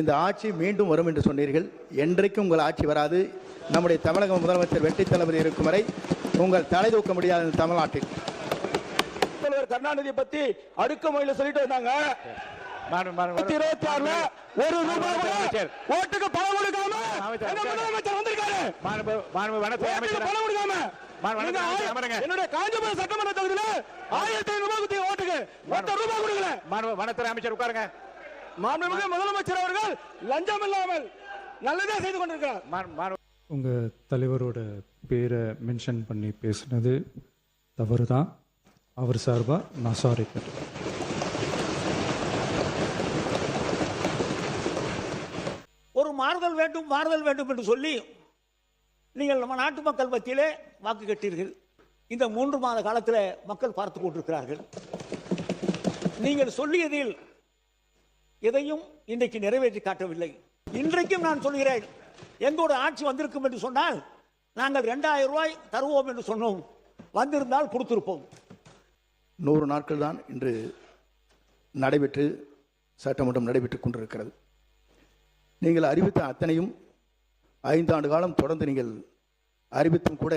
இந்த ஆட்சி மீண்டும் வரும் என்று சொன்னீர்கள். என்றைக்கும் உங்கள் ஆட்சி வராது. நம்முடைய தமிழக முதலமைச்சர் வெற்றி தளபதி இருக்கும் வரை உங்கள் தலை தூக்க முடியாது இந்த தமிழ்நாட்டில். முதல்வர் கருணாநிதி பத்தி அடுக்குமுறையில சொல்லிட்டு வந்தாங்க. 2026 ஒரு ரூபாய் ஓட்டுக்கு பணம் கொடுக்காம முதலமைச்சர் வந்திருக்காரு. பணம் கொடுக்காம என்னுடைய காஞ்சிபுரம் சட்டமன்ற தொகுதியில 1500 ரூபாய் ஓட்டுக்கு ரூபாய் கொடுக்கல. வனத்துறை அமைச்சர் உட்காருங்க. மாண்புமிகு முதலமைச்சர் அவர்கள் லஞ்சம் இல்லாமல் நல்லதே செய்து கொண்டிருக்கிறார். உங்க தலைவரோட பேரை மென்ஷன் பண்ணி பேசுனது தவறு தான். அவர் சார்பா நான் சாரி கேட்டேன். ஒரு மாறுதல் வேண்டும் என்று சொல்லி நீங்கள் நம்ம நாட்டு மக்கள் மத்தியிலே வாக்கு கேட்டீர்கள். இந்த 3 மாத காலத்தில் மக்கள் பார்த்து கொண்டிருக்கிறார்கள். நீங்கள் சொல்லியதில் எதையும் இன்றைக்கு நிறைவேற்றி காட்டவில்லை. இன்றைக்கும் நான் சொல்கிறேன், எங்களோட ஆட்சி வந்திருக்கும் என்று சொன்னால் நாங்கள் 2000 ரூபாய் தருவோம் என்று சொன்னோம். வந்திருந்தால் கொடுத்திருப்போம். 100 நாட்கள் தான் இன்று நடைபெற்று சட்டமன்றம் நடைபெற்றுக் கொண்டிருக்கிறது. நீங்கள் அறிவித்த அத்தனையும் 5 ஆண்டு காலம் தொடர்ந்து நீங்கள் அறிவித்தும் கூட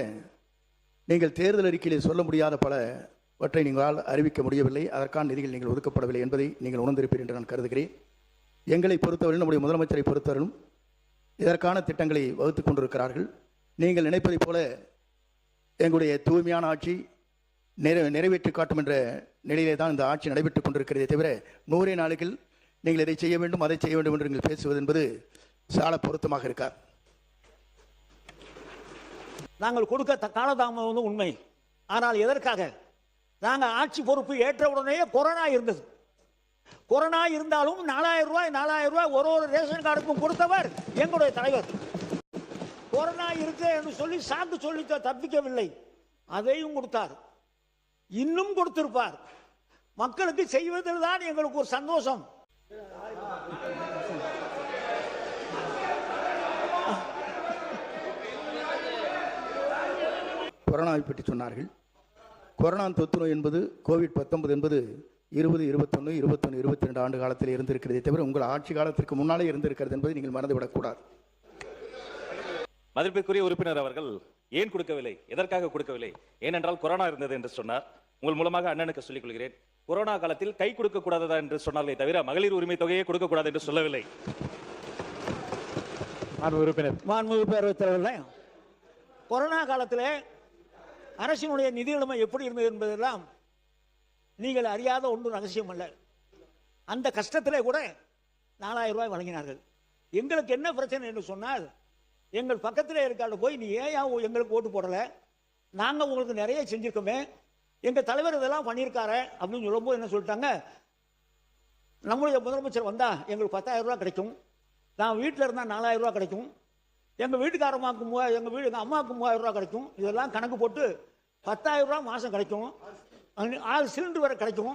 நீங்கள் தேர்தல் அறிக்கையில் சொல்ல முடியாத பலவற்றை நீங்களால் அறிவிக்க முடியவில்லை. அதற்கான நிதிகள் நீங்கள் ஒதுக்கப்படவில்லை என்பதை நீங்கள் உணர்ந்திருப்பீர்கள் என்று நான் கருதுகிறேன். எங்களை பொறுத்தவரை நம்முடைய முதலமைச்சரை பொறுத்தவரையும் இதற்கான திட்டங்களை வகுத்துக் கொண்டிருக்கிறார்கள். நீங்கள் நினைப்பதைப் போல எங்களுடைய தூய்மையான ஆட்சி நிறைவேற்றி காட்டும் என்ற நிலையிலே தான் இந்த ஆட்சி நடைபெற்றுக் கொண்டிருக்கிறதே தவிர 100 நாளுக்கு நீங்கள் இதை செய்ய வேண்டும் அதை செய்ய வேண்டும் என்று நீங்கள் பேசுவது என்பது சால பொருத்தமாக இருக்கார். நாங்கள் கொடுக்க காலதாமதம் உண்மை. ஆனால் எதற்காக? நாங்கள் ஆட்சி பொறுப்பு ஏற்ற உடனே கொரோனா இருந்தது. கொரோனா இருந்தாலும் 4000 ரூபாய் ஒரு ரேஷன் கார்டுக்கும் கொடுத்தவர் எங்களுடைய தலைவர். கொரோனா இருக்கு என்று சொல்லி சாக்கு சொல்லி தப்பிக்கவில்லை, அதையும் கொடுத்தார். இன்னும் கொடுத்திருப்பார். மக்களுக்கு செய்வதில் தான் எங்களுக்கு ஒரு சந்தோஷம். கொரோனாவை பற்றி சொன்னார்கள். கொரோனா தொற்று நோய் என்பது கோவிட்-19 என்பது 20, 21, 21, 22 ஆண்டு காலத்தில் இருந்திருக்கிறதே தவிர உங்கள் ஆட்சி காலத்திற்கு முன்னாலே இருந்திருக்கிறது என்பதை நீங்கள் மறந்துவிடக்கூடாது. மதிப்பிற்குரிய உறுப்பினர் அவர்கள் ஏன் கொடுக்கவில்லை, எதற்காக கொடுக்கவில்லை? ஏனென்றால் கொரோனா இருந்தது என்று சொன்னார். உங்கள் மூலமாக அண்ணனுக்கு சொல்லிக் கொள்கிறேன், கொரோனா காலத்தில் கை கொடுக்க கூடாதா என்று சொன்னார்களே தவிர மகளிர் உரிமை தொகையை கொடுக்க கூடாது என்று சொல்லவில்லை. உறுப்பினர் கொரோனா காலத்தில் அரசினுடைய நிதி நிலைமை எப்படி இருந்தது என்பதெல்லாம் நீங்கள் அறியாத ஒன்றும் ரகசியம் அல்ல. அந்த கஷ்டத்திலே கூட 4000 ரூபாய் வழங்கினார்கள். எங்களுக்கு என்ன பிரச்சனை என்று சொன்னால், எங்கள் பக்கத்தில் இருக்காத போய் நீ ஏன் எங்களுக்கு ஓட்டு போடலை, நாங்கள் உங்களுக்கு நிறைய செஞ்சிருக்கோமே, எங்கள் தலைவர் இதெல்லாம் பண்ணியிருக்காரு அப்படின்னு சொல்லும்போது என்ன சொல்லிட்டாங்க, நம்முடைய முதலமைச்சர் வந்தால் எங்களுக்கு 10,000 ரூபா கிடைக்கும், நான் வீட்டில் இருந்தால் 4000 ரூபா கிடைக்கும், எங்கள் வீட்டுக்காரம்மாவுக்கு எங்கள் அம்மாவுக்கு 3000 ரூபா கிடைக்கும். இதெல்லாம் கணக்கு போட்டு 10,000 ரூபா மாதம் கிடைக்கும், 6 சிலிண்டர் வரை கிடைக்கும்,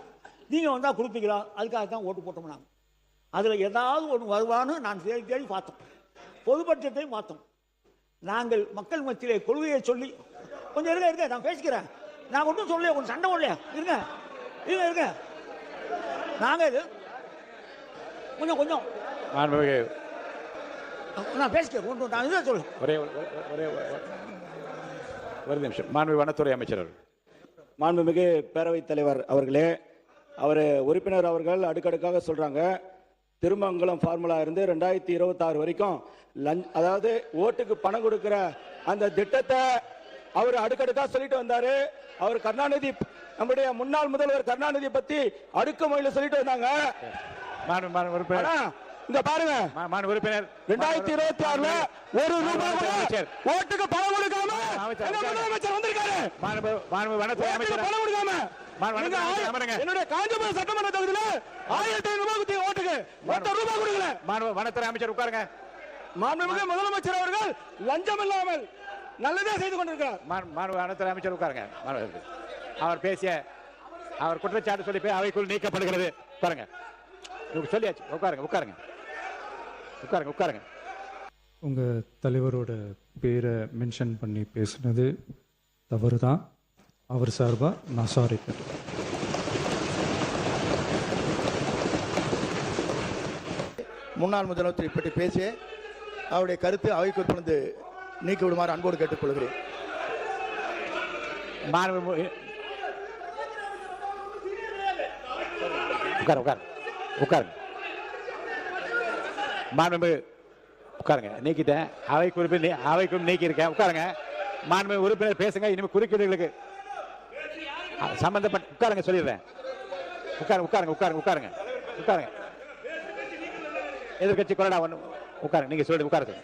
நீங்கள் வந்தால் கொடுப்பீங்களா? அதுக்காக தான் ஓட்டு போட்டோம். நாங்கள் அதில் ஏதாவது ஒன்று வருவான்னு நான் தேடி பார்த்தோம். பொது பட்ஜெட்டையும் பார்த்தோம். நாங்கள் மக்கள் மத்தியிலே கொள்கையை சொல்லி கொஞ்சம் இருக்க நான் பேசிக்கிறேன். நான் ஒன்றும் சொல்ல, கொஞ்சம் சண்டை ஓடலையா இருங்க நாங்கள் இது கொஞ்சம் நான் பேசிக்கிறேன். நான் இதை சொல்லுவேன். ஒரு நிமிஷம். மாண்புமிகு வனத்துறை அமைச்சர் அவர்கள். மாண்புமிகு பேரவைத் தலைவர் அவர்களே, அவர் உறுப்பினர் அவர்கள் அடுக்கடுக்காக சொல்றாங்க, திருமங்கலம் ஃபார்முலா இருந்து 2026 வரைக்கும் அதாவது ஓட்டுக்கு பணம் கொடுக்கிற அந்த திட்டத்தை அவர் அடுக்கடுக்காக சொல்லிட்டு வந்தாரு. அவர் கருணாநிதி, நம்முடைய முன்னாள் முதல்வர் கருணாநிதி பத்தி அடுக்குமுறையில சொல்லிட்டு வந்தாங்க. இந்த பாருங்க, 2026 ஒரு ரூபாய் ஓட்டுக்கு பணம் கொடுக்காம முதலமைச்சர் வந்திருக்காரு. பணம் கொடுக்காம என்னுடைய காஞ்சிபுரம் சட்டமன்ற தொகுதியில 1500 ரூபாய் ஓட்டுக்கு ரூபாய் கொடுக்கல. வனத்துறை அமைச்சர் உட்காருங்க. மாண்புமிகு முதலமைச்சர் அவர்கள் லஞ்சம் இல்லாமல் நல்லதே செய்து கொண்டிருக்கிறார். வனத்துறை அமைச்சர் உட்காருங்க. அவர் பேசிய அவர் குற்றச்சாட்டு சொல்லி அவைக்குள் நீக்கப்படுகிறது. உட்காருங்க. சொல்லியாச்சு. உட்காருங்க. உங்க தலைவரோட பேரை மென்ஷன் பண்ணி பேசுனது தவறு தான். அவர் சார்பா நான் சாரி கேட்டேன். முன்னாள் முதலமைச்சரை பற்றி பேசிய அவருடைய கருத்து அவைக்கு உட்படுந்து நீக்கி விடுமாறு அன்போடு கேட்டுக்கொள்கிறேன். உட்காருங்க. நீக்கிட்டேன். அவை குறிப்பில் நீக்கி இருக்கேன். உட்காருங்க. மாண்புமிகு உறுப்பினர் பேசுங்க. இனிமேல் குறுக்கீடுகளுக்கு சம்பந்தப்பட்ட உட்காருங்க சொல்லிடுறேன். உட்காருங்க. எதிர்கட்சி கொறடா ஒன்று உட்காருங்க. நீங்க சொல்லிட்டு உட்காருங்க.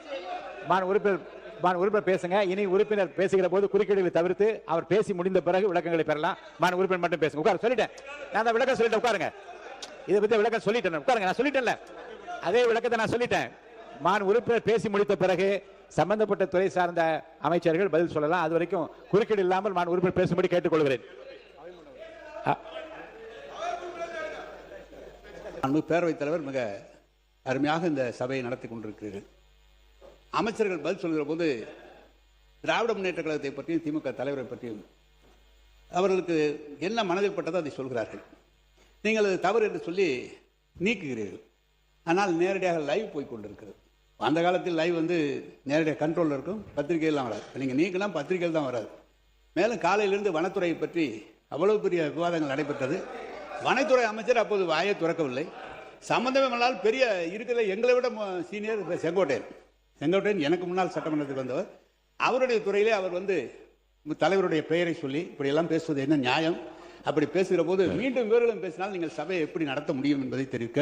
உறுப்பினர் பேசுங்க. இனி உறுப்பினர் பேசுகிற போது குறுக்கீடுகளை தவிர்த்து அவர் பேசி முடிந்த பிறகு விளக்கங்களை பெறலாம். உறுப்பினர் மட்டும் பேசுங்க. உட்கார சொல்லிட்டேன். நான் அந்த விளக்கம் சொல்லிட்டேன். உட்காருங்க. இதை பத்தி விளக்கம் சொல்லிட்டேன். உட்காருங்க. நான் சொல்லிட்டேன்ல, அதே விளக்கத்தை நான் சொல்லிட்டேன். உறுப்பினர் பேசி முடித்த பிறகு சம்பந்தப்பட்ட துறை சார்ந்த அமைச்சர்கள் பதில் சொல்லலாம். அது வரைக்கும் குறுக்கீடு இல்லாமல் உறுப்பினர் பேசும்படி கேட்டுக்கொள்கிறேன். பேரவைத் தலைவர் மிக அருமையாக இந்த சபையை நடத்தி கொண்டிருக்கிறீர்கள். அமைச்சர்கள் பதில் சொல்கிற போது திராவிட முன்னேற்ற கழகத்தை பற்றியும் திமுக தலைவரை பற்றியும் அவர்களுக்கு என்ன மனதில் பட்டதோ அதை சொல்கிறார்கள். நீங்கள் அது தவறு என்று சொல்லி நீக்குகிறீர்கள். ஆனால் நேரடியாக லைவ் போய் கொண்டிருக்கிறது. அந்த காலத்தில் லைவ் நேரடியாக கண்ட்ரோலில் இருக்கும், பத்திரிகையெல்லாம் வராது. நீங்கள் நீக்கலாம் பத்திரிகையில் தான் வராது. மேலும் காலையிலிருந்து வனத்துறையை பற்றி அவ்வளவு பெரிய விவாதங்கள் நடைபெற்றது. வனத்துறை அமைச்சர் அப்போது வாயை துறக்கவில்லை. சம்பந்தமே இல்லாமல் பெரிய இருக்கிற எங்களை விட சீனியர் செங்கோட்டையன் எனக்கு முன்னால் சட்டமன்றத்துக்கு வந்தவர். அவருடைய துறையிலே அவர் தலைவருடைய பெயரை சொல்லி இப்படியெல்லாம் பேசுவது என்ன நியாயம்? அப்படி பேசுகிற போது மீண்டும் வேறுகளும் பேசினால் நீங்கள் சபையை எப்படி நடத்த முடியும் என்பதை தெரிவிக்க.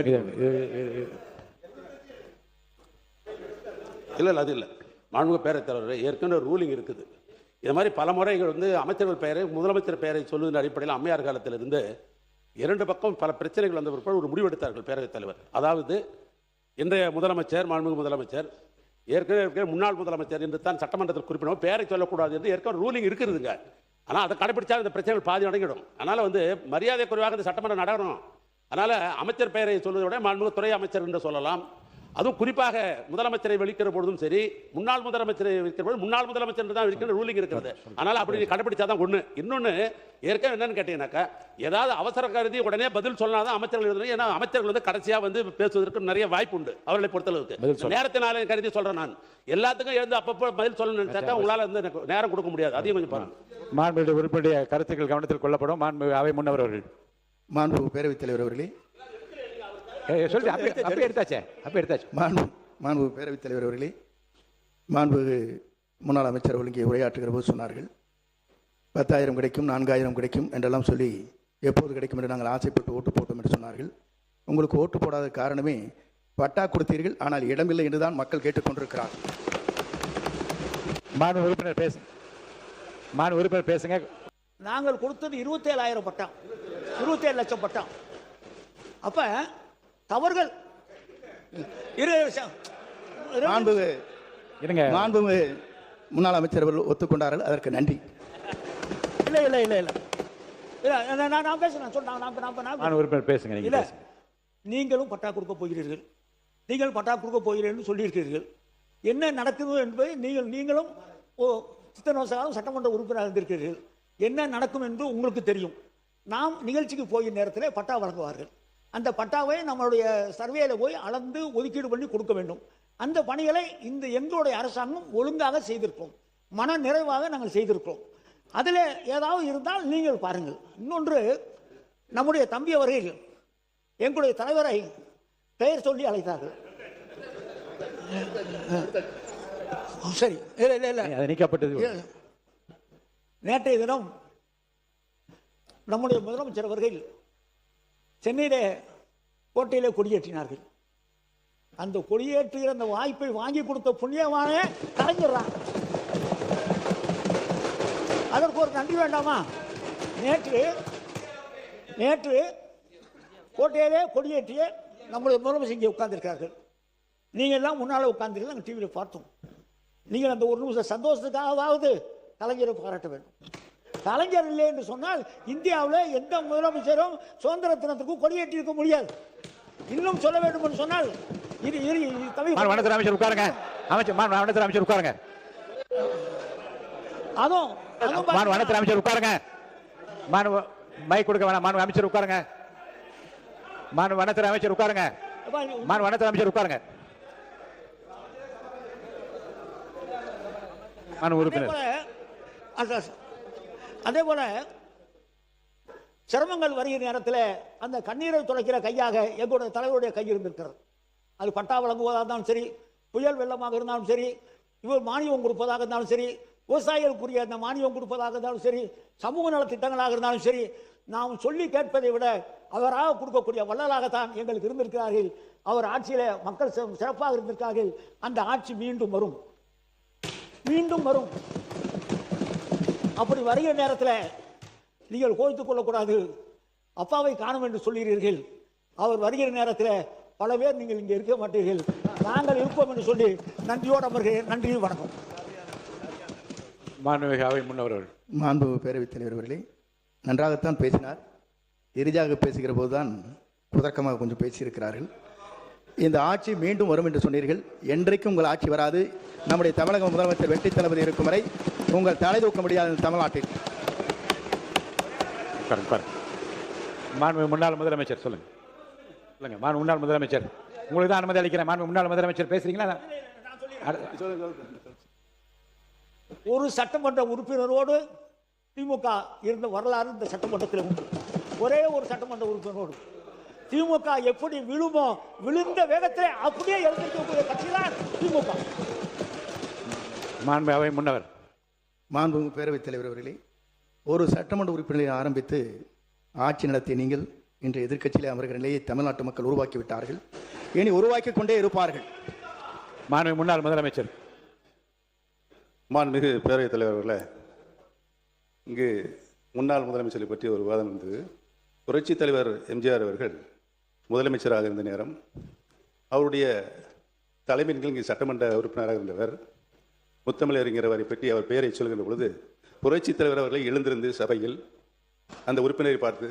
இல்லை அது இல்லை. மாண்புமிகு பேரவைத் தலைவர் ஏற்கனவே ரூலிங் இருக்குது. இது மாதிரி பல முறைகள் அமைச்சர்கள் பெயரை முதலமைச்சர் பெயரை சொல்லுகின்ற அடிப்படையில் அம்மையார் காலத்திலிருந்து இரண்டு பக்கம் பல பிரச்சனைகள் வந்த பிற்பாடு ஒரு முடிவெடுத்தார்கள் பேரவைத் தலைவர். அதாவது இன்றைய முதலமைச்சர் மாண்புமிகு முதலமைச்சர் ஏற்கனவே முன்னாள் முதலமைச்சர் என்று தான் சட்டமன்றத்தில் குறிப்பிடவும் பேரை சொல்லக்கூடாது என்று ஏற்கனவே ரூலிங் இருக்குதுங்க. ஆனால் அதை கடைபிடிச்சா இந்த பிரச்சனைகள் பாதி அடங்கிடும். அதனால் மரியாதை குறைவாக இந்த சட்டமன்றம் நடக்கணும். அதனால் அமைச்சர் பெயரை சொல்வதை விட மாண்புமிகு துறை அமைச்சர் என்று சொல்லலாம். அதுவும் குறிப்பாக முதலமைச்சரை வெளிக்கிற பொழுதும் சரி, முன்னாள் முதலமைச்சரை வெளிக்கிற பொழுது முன்னாள் முதலமைச்சர் தான் இருக்கிற ரூலிங் இருக்கிறது. அதனால் அப்படி கடைபிடிச்சாதான் ஒன்று. இன்னொன்று ஏற்கனவே என்னன்னு கேட்டீங்கன்னாக்கா, ஏதாவது அவசர கருதி உடனே பதில் சொன்னாதான் அமைச்சர்கள் எழுதுறீங்க. ஏன்னா அமைச்சர்கள் கடைசியாக பேசுவதற்கு நிறைய வாய்ப்பு உண்டு அவர்களை பொறுத்தளவுக்கு. நேரத்தினால கருதி சொல்றேன் நான். எல்லாத்துக்கும் எழுந்து அப்பப்போ பதில் சொல்லணும்னு நினைச்சாக்கா உங்களால் நேரம் கொடுக்க முடியாது. அதையும் கொஞ்சம் பாருங்க. மாண்புமிகு உறுப்பினுடைய கருத்துக்கள் கவனத்தில் கொள்ளப்படும். மாண்புமிகு அவை முன்னவர் அவர்கள். மாண்புமிகு பேரவைத் தலைவர் அவர்களே, மாண்புமிகு பேரவைத் தலைவர் அவர்களே, மாண்புமிகு முன்னாள் அமைச்சர் ஒழுங்கி உரையாற்றுகிற போது சொன்னார்கள் 10,000 கிடைக்கும், 4,000 கிடைக்கும் என்றெல்லாம் சொல்லி எப்போது கிடைக்கும் என்று நாங்கள் ஆசைப்பட்டு ஓட்டு போட்டோம் என்று சொன்னார்கள். உங்களுக்கு ஓட்டு போடாத காரணமே பட்டா கொடுத்தீர்கள், ஆனால் இடமில்லை என்றுதான் மக்கள் கேட்டுக்கொண்டிருக்கிறார்கள். உறுப்பினர் பேசுங்க. நாங்கள் கொடுத்தது 27,000 பட்டம், 27 லட்சம் பட்டம். அப்ப தவறுகள் மாண்புமிகு முன்னாள் அமைச்சர் அவர்கள் ஒத்துக்கொண்டார்கள், அதற்கு நன்றி. இல்லை இல்லை இல்லை இல்லை நான் பேசுறேன். இல்லை, நீங்களும் பட்டா கொடுக்க போகிறீர்கள், நீங்கள் பட்டா கொடுக்க போகிறீர்கள் சொல்லியிருக்கிறீர்கள். என்ன நடக்குது என்பதை நீங்களும் சித்தனை வருஷம் சட்டமன்ற உறுப்பினராக இருந்திருக்கிறீர்கள். என்ன நடக்கும் என்று உங்களுக்கு தெரியும். நாம் நிகழ்ச்சிக்கு போகிற நேரத்தில் பட்டா வழங்குவார்கள். அந்த பட்டாவை நம்மளுடைய சர்வேல போய் அளந்து ஒதுக்கீடு பண்ணி கொடுக்க வேண்டும். அந்த பணிகளை எங்களுடைய அரசாங்கம் ஒழுங்காக செய்திருக்கிறோம், மன நிறைவாக நாங்கள் செய்திருக்கிறோம். அதில் ஏதாவது இருந்தால் நீங்கள் பாருங்கள். இன்னொன்று, நம்முடைய தம்பி அவர்கள் எங்களுடைய தலைவரை பெயர் சொல்லி அழைத்தார்கள். சரி, நேற்றைய தினம் நம்முடைய முதலமைச்சர் அவர்கள் சென்னையிலே கோட்டையிலே கொடியேற்றினார்கள். அந்த கொடியேற்றுகிற அந்த வாய்ப்பை வாங்கி கொடுத்த புண்ணியமான கலைஞர்தான். அதற்கு ஒரு நன்றி வேண்டாமா? நேற்று கோட்டையிலே கொடியேற்றிய நம்முடைய முதலமைச்சர் இங்கே உட்கார்ந்திருக்கார்கள். நீங்கள் எல்லாம் முன்னால் உட்கார்ந்து நாங்கள் டிவியில் பார்த்தோம். நீங்கள் அந்த ஒரு நிமிஷம் சந்தோஷத்துக்காகவாவது கலைஞரை பாராட்ட வேண்டும். கலைஞர் இல்லை என்று சொன்னால் இந்தியாவில் எந்த முதலமைச்சரும் சுதந்திர தினத்துக்கும் கொடியேற்றி இருக்க முடியாது. இன்னும் சொல்ல வேண்டும் என்று சொன்னால் அமைச்சர் உட்காருங்க. அமைச்சர் உட்காருங்க. அமைச்சர் உட்காருங்க. மைக் கொடுக்க வேணாம். அமைச்சர் உட்காருங்க. வனத்துறை அமைச்சர் உட்காருங்க. மாண்பு வனத்துறை அமைச்சர் உட்காருங்க. மாண்பு உறுப்பினர். அதே போல சிரமங்கள் வருகிற நேரத்தில் அந்த கண்ணீரை துடைக்கிற கையாக எங்களுடைய தலைவருடைய கை இருந்திருக்கிறது. அது பட்டா வழங்குவதாக இருந்தாலும் சரி, புயல் வெள்ளமாக இருந்தாலும் சரி, இவர் மானியம் கொடுப்பதாக இருந்தாலும் சரி, விவசாயிகளுக்குரிய அந்த மானியம் கொடுப்பதாக இருந்தாலும் சரி, சமூக நலத்திட்டங்களாக இருந்தாலும் சரி, நாம் சொல்லி கேட்பதை விட அவராக கொடுக்கக்கூடிய வள்ளலாகத்தான் எங்களுக்கு இருந்திருக்கிறார்கள். அவர் ஆட்சியில மக்கள் சிறப்பாக இருந்திருக்கிறார்கள். அந்த ஆட்சி மீண்டும் வரும், மீண்டும் வரும். அப்படி வருகிற நேரத்தில் நீங்கள் கோவித்துக் கொள்ளக்கூடாது. அப்பாவை காணும் என்று சொல்கிறீர்கள். அவர் வருகிற நேரத்தில் பல பேர் நீங்கள் இங்கே இருக்க மாட்டீர்கள், நாங்கள் இருப்போம் என்று சொல்லி நன்றியோடு அமர்கிறேன். நன்றி, வணக்கம். மாண்புமிகு அவை முன்னவர்கள். மாண்பு பேரவைத் தலைவர் அவர்களே, நன்றாகத்தான் பேசினார். இறுதியாக பேசுகிற போதுதான் புதக்கமாக கொஞ்சம் பேசியிருக்கிறார்கள். இந்த ஆட்சி மீண்டும் வரும் என்று சொன்னீர்கள். என்றைக்கும் உங்கள் ஆட்சி வராது. நம்முடைய தமிழக முதலமைச்சர் வெற்றி தளபதி இருக்கும் வரை உங்கள் தலை தூக்க முடியாது தமிழ்நாட்டில். மாண்பு முன்னாள் முதலமைச்சர் சொல்லுங்க. சொல்லுங்க மாண்பு முன்னாள் முதலமைச்சர், உங்களுக்கு தான் அனுமதி அளிக்கிறேன். மாண்பு முன்னாள் முதலமைச்சர் பேசுறீங்களா? ஒரு சட்டமன்ற உறுப்பினரோடு திமுக இருந்த வரலாறு இந்த சட்டமன்றத்தில் உண்டு. ஒரே ஒரு சட்டமன்ற உறுப்பினரோடு திமுக எப்படி விழுமோ விழுந்த வேகத்தில் அப்படியே எழுந்திருக்கக்கூடிய கட்சி தான் திமுக. மாண்பு அவை முன்னவர். மாண்பு பேரவைத் தலைவர் அவர்களே, ஒரு சட்டமன்ற உறுப்பினரை ஆரம்பித்து ஆட்சி நடத்திய நீங்கள் இன்று எதிர்க்கட்சியில் அமர்கிற நிலையை தமிழ்நாட்டு மக்கள் உருவாக்கிவிட்டார்கள். இனி உருவாக்கி கொண்டே இருப்பார்கள். மாண்பு முன்னாள் முதலமைச்சர். மாண்புமிகு பேரவைத் தலைவர்களே, இங்கு முன்னாள் முதலமைச்சரை பற்றி ஒரு விவாதம் இருந்தது. புரட்சித் தலைவர் எம்ஜிஆர் அவர்கள் முதலமைச்சராக இருந்த நேரம் அவருடைய தலைமையின் கீழ் இங்கு சட்டமன்ற உறுப்பினராக இருந்தவர். முத்தமிழறிஞர் அவரை பற்றி அவர் பெயரை சொல்கின்ற பொழுது புரட்சித் தலைவர் அவர்களை எழுந்திருந்து சபையில் அந்த உறுப்பினரை பார்த்து,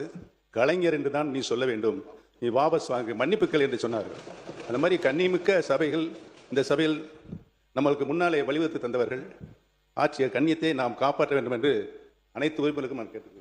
கலைஞர் என்று தான் நீ சொல்ல வேண்டும், நீ வாபஸ் வாங்கு, மன்னிப்புக்கள் என்று சொன்னார்கள். அந்த மாதிரி கண்ணியமிக்க சபைகள் இந்த சபையில் நம்மளுக்கு முன்னாலே வழிவகுத்து தந்தவர்கள். ஆட்சிய கண்ணியத்தை நாம் காப்பாற்ற வேண்டும் என்று அனைத்து உறுப்பினருக்கும் நான் கேட்டுக்கொள்கிறேன்.